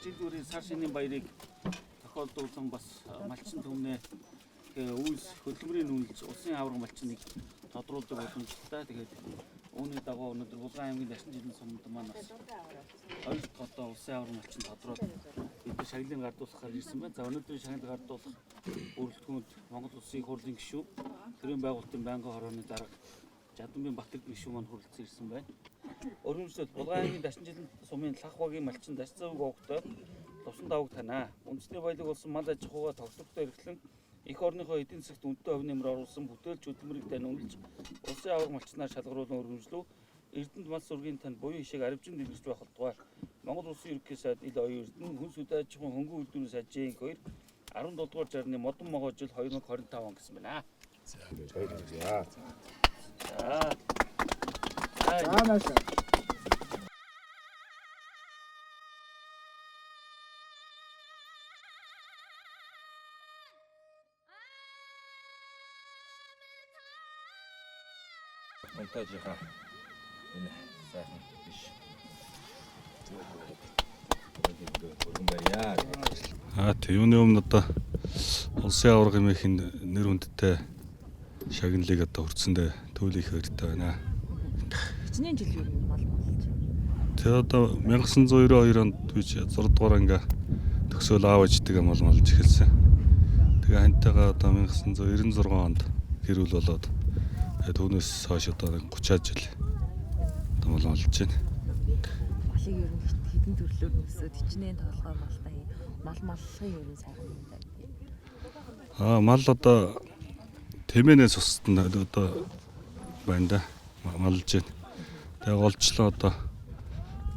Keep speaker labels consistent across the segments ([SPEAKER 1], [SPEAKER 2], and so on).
[SPEAKER 1] Жилдүүрийн сар шинийн баярыг тохиолдуулсан бас малчин түмнээ үйлс хөдөлмөрийн үнэлж улсын аварга малчныг тодруулдаг боломжтой. Тэгээд үүний дагуу өнөөдөр Булган аймгийн Дашин жилийн сумд маань бас хоёр хотоо улсын аварга малчин тодруулж бид шагналыг гардуулахаар ирсэн байна. За өнөөдрийн шагналыг гардуулах өрөлтгөөнд Монгол Улсын их хурлын гишүүн, төрийн байгуулалтын байнгын хорооны дарга Жадамбын Батэрд гишүүн маань хүрэлцэн ирсэн байна. Өргөмжлөлт Булган аймгийн Дашин жилийн сумын Лах багийн малчин Дашцавг оогтой Лувсан даваг танаа. Үндэсний баялаг болсон мал аж ахуйгаа тогтвортой эрхлэн эх орныхоо эдийн засагт үнэтэй хувь нэмэр оруулсан бүтээлч хөдөлмөрийг тань үнэлж улсын аварга малчнаар шалгаруулан өргөмжлөв. Эрдэнэт мал сургийн танд буян хишээг аривжин дэлгэрч байх болтугай Монгол Улсын ерөнхий сайд Ил Оюун Эрдэнэ хүнс үдэ аж ахуйн хөнгөн үйлдвэрийн сайжийн 2 17 дугаар жарны модон могоо жил 2025 он гэсэн байна.
[SPEAKER 2] За баярлалаа.
[SPEAKER 3] За.
[SPEAKER 2] Монтажийнхаа энэ сайхан биш.
[SPEAKER 4] Юуны өмнө одоо улсын аварга хэмээхийн нэр хүндтэй шагналыг одоо хүртсэндээ төлөөх хэрэгтэй байна.
[SPEAKER 5] Хичнээн жил юу мал болж.
[SPEAKER 4] Тэгээ одоо 1992 онд би 6 дугаар анги төгсөөл аав ээжтэйгээ мал малж эхэлсэн. Тэгээ хантайгаа одоо 1996 онд гэр бүл болоод түүнээс хойш одоо 30 жил одоо мал малж байна.
[SPEAKER 5] Малыг ер нь хэдэн төрлөөр нөсөөд хичнээн толгой мал маллахын ер нь сайхан юм байна.
[SPEAKER 4] Мал одоо тэмээнээс устна одоо байна да малж байна. Тэгээ голчлоо одоо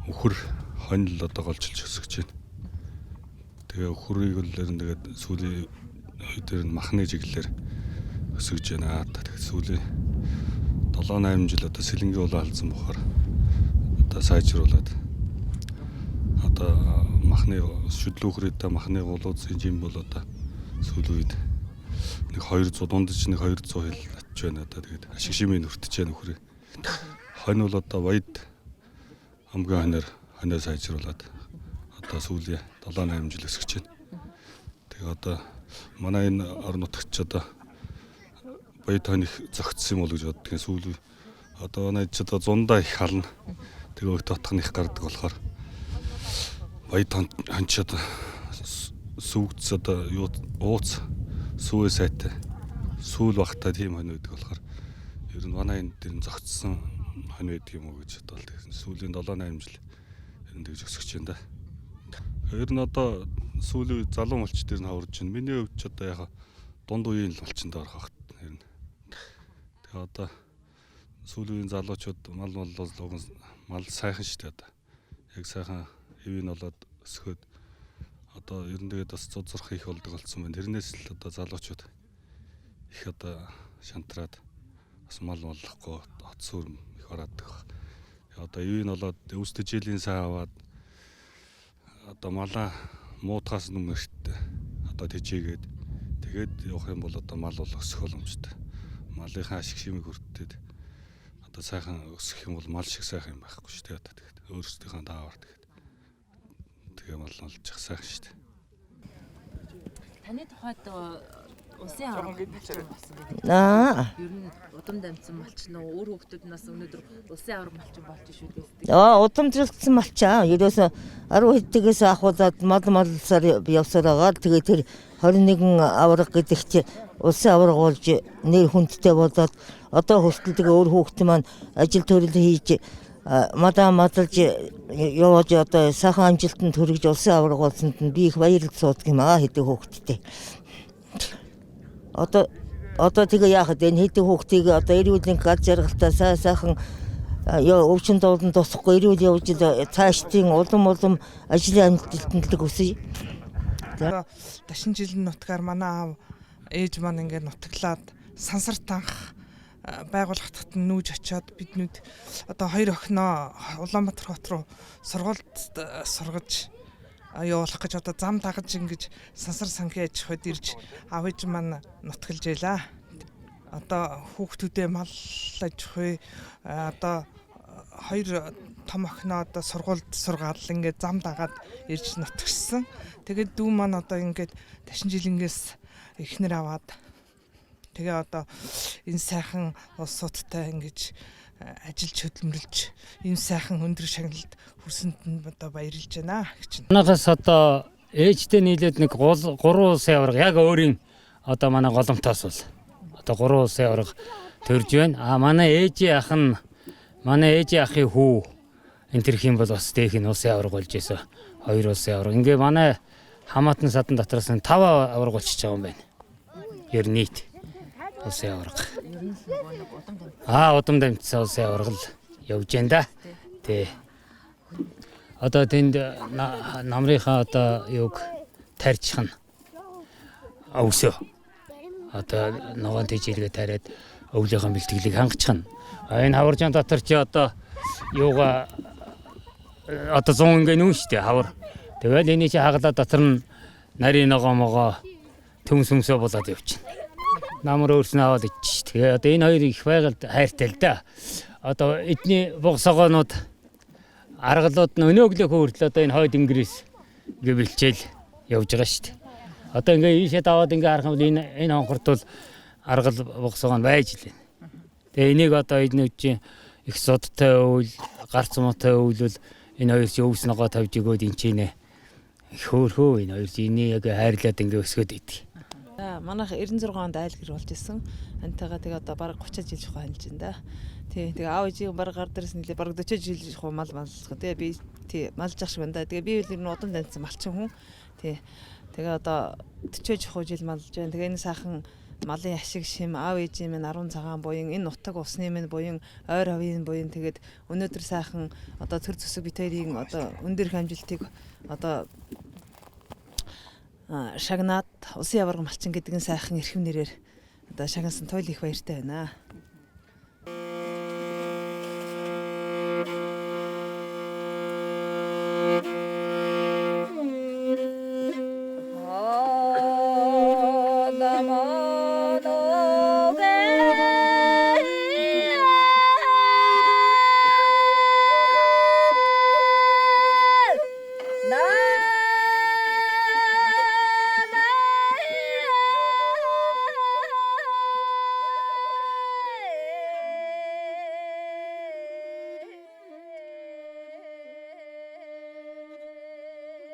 [SPEAKER 4] өхөр хонил одоо голчилж өсгөж байна. Тэгээ өхрийг л тэгээд сүүлийн үеэр нь махны чиглэлээр өсгөж байна. Тэгээд сүүлийн 7-8 жил одоо сэлэнгийн улаан алдсан бохоор одоо сайжруулад одоо махны шүдлүүхрээтэй махны гулууцын жим бол одоо сүүлийн үед нэг 200 дундаж нэг 200 хил атж байна. Одоо тэгээд ашиг шимийн хүртэж байна өхрөө. Хонь бол одоо баяд хамгийн хоноор сайжруулад одоо сүүлийн 7-8 жил өсгөж байна. Тэгээ одоо манай энэ орон нутагч одоо баяд хонь их зөгцсөн юм бол гэж боддгийн сүүлийн одоо манай ч одоо зундаа их хална. Тэгээ өгт татах нь их гардаг болохоор баяд хонь ч одоо сүгц одоо юу ууц сүүэ сайтай сүүл багтаа тийм хонь байдаг болохоор ер нь манай энэ дээр зөгцсөн хонь байдаг юм уу гэж бодлоо. Тэгсэн сүүлийн 7-8 жил ер нь тэгж өсгөж байна да. Ер нь одоо сүүлийн залуу малч дээр нь хаварж байна. Миний хувьд ч одоо яг дунд үеийн малчинд орох хат ер нь. Тэгээ одоо сүүлийн залуучууд мал сайхан шүү дээ одоо. Яг сайхан хэвийн болоод өсгөөд одоо ер нь тэгээд бас зурх их болдог болсон байна. Тэрнээс л одоо залуучууд их одоо шантраад бас мал моллохгүй хот сүрм их ораадаг. Одоо юу нь болоод өвс тэжээлийн сайн аваад одоо малаа муутахаас өмнөштэй одоо тэжээгээд тэгээд явах юм бол одоо мал бол өсөх боломжтой. Малынхаа ашиг шимийг хүртээд одоо сайхан өсөх юм бол мал шиг сайхан юм байхгүй шүү дээ. Одоо тэгээд өөрсдийнхөө даавар тэгээ мал олж явах сайхан шүү дээ.
[SPEAKER 5] Таны тухайд Усын авраг малчин болсон гэдэг. Ер нь удам дамжсан малчин уу өөр хүүхдүүд нас өнөөдөр усын авраг малчин болж шүү дээ.
[SPEAKER 6] Удамжлагдсан малчаа. Ерөөсө 10 хэдгээс ахуулаад мал явсаар байгаа. Тэгээ тэр 21 авраг гэдэг чи усын авраг болж нэр хүндтэй болоод одоо хүртэл тэгээ өөр хүүхд маань ажил төрөл хийж мадалж явж одоо сайхан амжилтанд хүрэж улсын авраг болсонд нь би их баярлж суудаг юм аа хэдэн хүүхдтэй. Одоо тэгээ яахад энэ хэдэн хүүхдийг одоо эрүүлийн гал жаргалтаа сайхан өвчин дуулан тусахгүй эрүүл явж цаашдын улам ажлын амжилтанд хүсье.
[SPEAKER 7] Дашин жилийн нутгаар манай аав ээж маань ингээд нутаглаад сансар танх байгууллагт нүүж очиод биднүүд одоо 2 охиноо Улаанбаатар хот руу сургуульд сургаж явуулах гэж одоо зам дагаж ингэж сансар санхи аж ахуйд ирж аав ээж маань нутгалж байлаа. Одоо хүүхдүүдээ мал аж ахуй одоо 2 том охиноо одоо сургуульд сургаал ингээд зам дагаад ирж нутгсан. Тэгээд дүү маань одоо ингээд дашин жилингээс эхнэр аваад тэгээ одоо энэ сайхан улсуудтай ингэж ажиллаж хөдөлмөрлж энэ сайхан өндөр шагналд хүрсэнд нь одоо баярлж байна гэж.
[SPEAKER 8] Манайхаас одоо ээжтэй нийлээд нэг 3 улсын авраг яг өөрийн одоо манай голомтоос бол одоо 3 улсын авраг төрж байна. Манай ээжийн ахын хүү энэ төрх юм бол бас тээх нь улсын авраг болж байсан. 2 улсын авраг. Ингээ манай хамаатан садан дотроос нь 5 авраг болчихж байгаа юм байна. Ер нь нийт улсын авраг. Удам дамжсан улсын авраг л явж байна да. Тэ. Одоо тэнд намрынхаа одоо юуг тарьчих нь өвсөө. Одоо ногоон тэжээлгээ тариад өвлийнхаа бэлтгэлийг хангачих нь. Энэ хаваржаан дотор чи одоо юуга одоо 100 ингээ нүүн штэ хавар. Тэгэл энэ чи хаглаа дотор нь нарийн ногоомогоо төмсөмсөө болоод явчихна. Намар өөрснөө аваад иччих. Тэгээ одоо энэ хоёр их байгальд хайртай л да. Одоо эдний бугсогоонууд аргалууд нь өнөөглөөхөө хүртэл одоо энэ хойд ингээс ингээ бэлчээл явж байгаа штэ. Одоо ингээ ийшээ даваад ингээ харах юм бол энэ хонхорт бол аргал бугсогоо байж лээ. Тэгээ энийг одоо эднүүчийн их судтай өвөл, гарц муутай өвөл энэ хоёр чи өвс ногоо тавьж өгөөд ин чинэ. Их хөөрхөө энэ хоёр чи энийг яг хайрлаад ингээ өсгөөд идэг.
[SPEAKER 5] Манайх 96 онд айл гэр болж исэн. Антайгаа тэгээ одоо бараг 30 жил жохоо ханж байна да. Тэгээ аав ээжийн бараг гар дээрээс нэлээ бараг 40 жил жохоо мал малсах. Тэгээ би малж ах шиг байна да. Тэгээ би бол ер нь удам дамжсан малчин хүн. Тэгээ одоо 40 жохоо жил малж байна. Тэгээ энэ сайхан малын ашиг шим аав ээжийн минь 10 цагаан буян энэ нутаг усны минь буян ойр хавийн буян тэгээд өнөөдөр сайхан одоо төр зүсэг битэрийн одоо өндөр хамжилтыг одоо шагнаад улсын аварга малчин гэдэг нь сайхан эрхэм нэрээр одоо шагнасан туйл их баяртай байна.